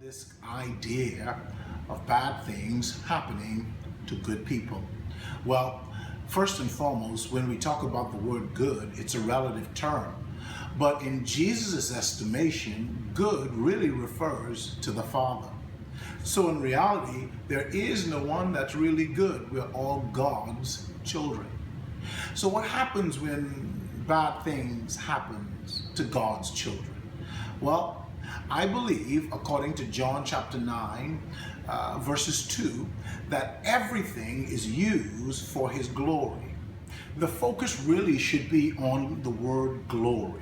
this idea of bad things happening to good people? Well, first and foremost, when we talk about the word good, it's a relative term. But in Jesus' estimation, good really refers to the Father. So in reality, there is no one that's really good. We're all God's children. So what happens when bad things happen to God's children? Well, I believe, according to John chapter 9, verses 2, that everything is used for His glory. The focus really should be on the word glory.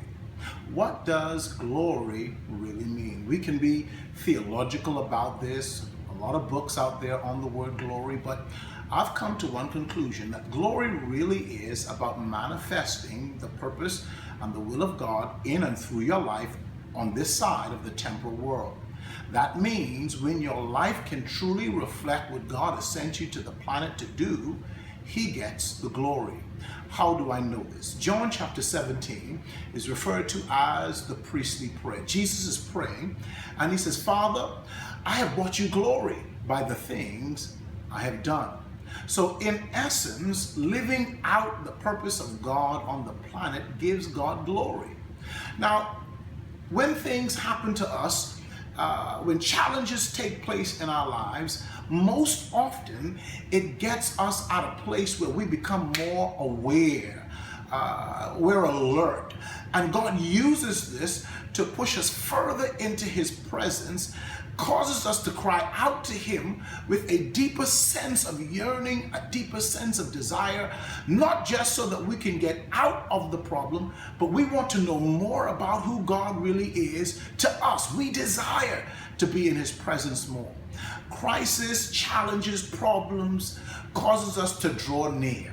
What does glory really mean? We can be theological about this. A lot of books out there on the word glory, but I've come to one conclusion, that glory really is about manifesting the purpose and the will of God in and through your life on this side of the temporal world. That means when your life can truly reflect what God has sent you to the planet to do, He gets the glory. How do I know this? John chapter 17 is referred to as the priestly prayer. Jesus is praying and He says, Father, I have brought you glory by the things I have done. So in essence, living out the purpose of God on the planet gives God glory. Now, when things happen to us, when challenges take place in our lives, most often it gets us at a place where we become more aware, we're alert, and God uses this to push us further into His presence, causes us to cry out to Him with a deeper sense of yearning, a deeper sense of desire, not just so that we can get out of the problem, but we want to know more about who God really is to us. We desire to be in His presence more. Crisis, challenges, problems causes us to draw near.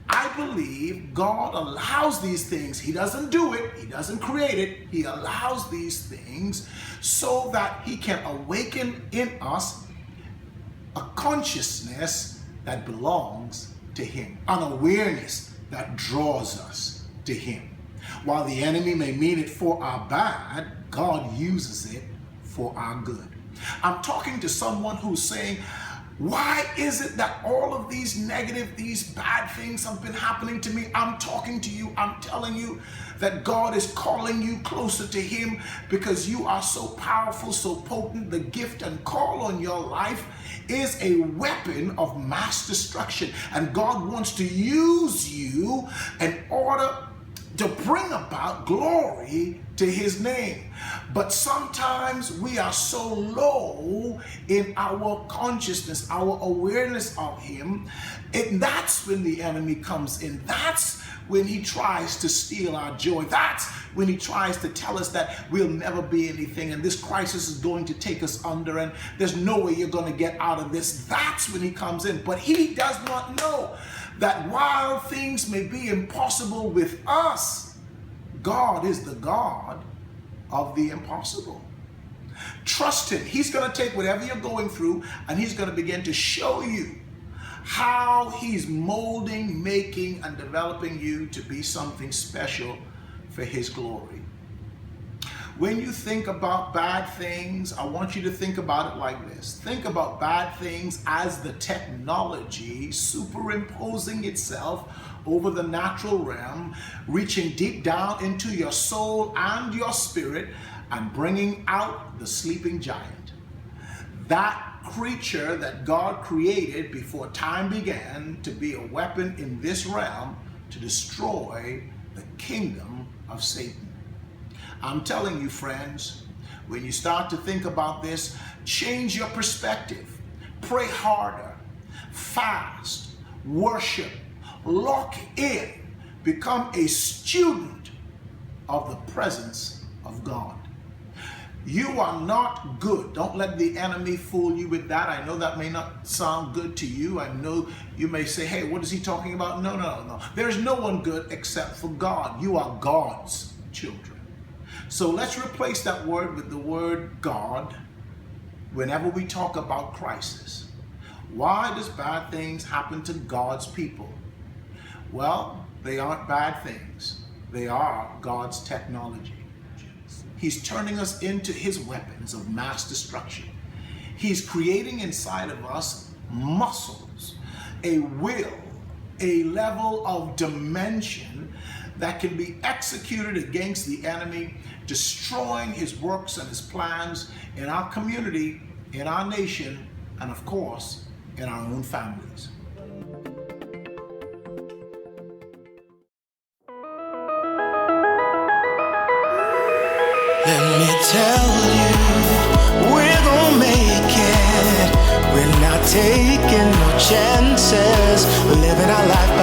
I believe God allows these things. He doesn't do it. He doesn't create it. He allows these things so that He can awaken in us a consciousness that belongs to Him, an awareness that draws us to Him. While the enemy may mean it for our bad, God uses it for our good. I'm talking to someone who's saying, why is it that all of these negative, these bad things have been happening to me? I'm talking to you. I'm telling you that God is calling you closer to Him because you are so powerful, so potent. The gift and call on your life is a weapon of mass destruction. And God wants to use you in order to bring about glory to His name. But sometimes we are so low in our consciousness, our awareness of Him, and that's when the enemy comes in. That's when he tries to steal our joy. That's when he tries to tell us that we'll never be anything and this crisis is going to take us under and there's no way you're going to get out of this. That's when he comes in. But he does not know that while things may be impossible with us, God is the God of the impossible. Trust Him. He's going to take whatever you're going through and He's going to begin to show you how He's molding, making, and developing you to be something special for His glory. When you think about bad things, I want you to think about it like this. Think about bad things as the technology superimposing itself over the natural realm, reaching deep down into your soul and your spirit and bringing out the sleeping giant. That creature that God created before time began to be a weapon in this realm to destroy the kingdom of Satan. I'm telling you, friends, when you start to think about this, change your perspective. Pray harder, fast, worship, lock in, become a student of the presence of God. You are not good. Don't let the enemy fool you with that. I know that may not sound good to you. I know you may say, hey, what is he talking about? No. There's no one good except for God. You are God's children. So let's replace that word with the word God whenever we talk about crisis. Why does bad things happen to God's people? Well, they aren't bad things. They are God's technology. He's turning us into his weapons of mass destruction. He's creating inside of us muscles, a will, a level of dimension that can be executed against the enemy, destroying his works and his plans in our community, in our nation, and of course, in our own families. Let me tell you, we're gonna make it. We're not taking no chances. We're living our life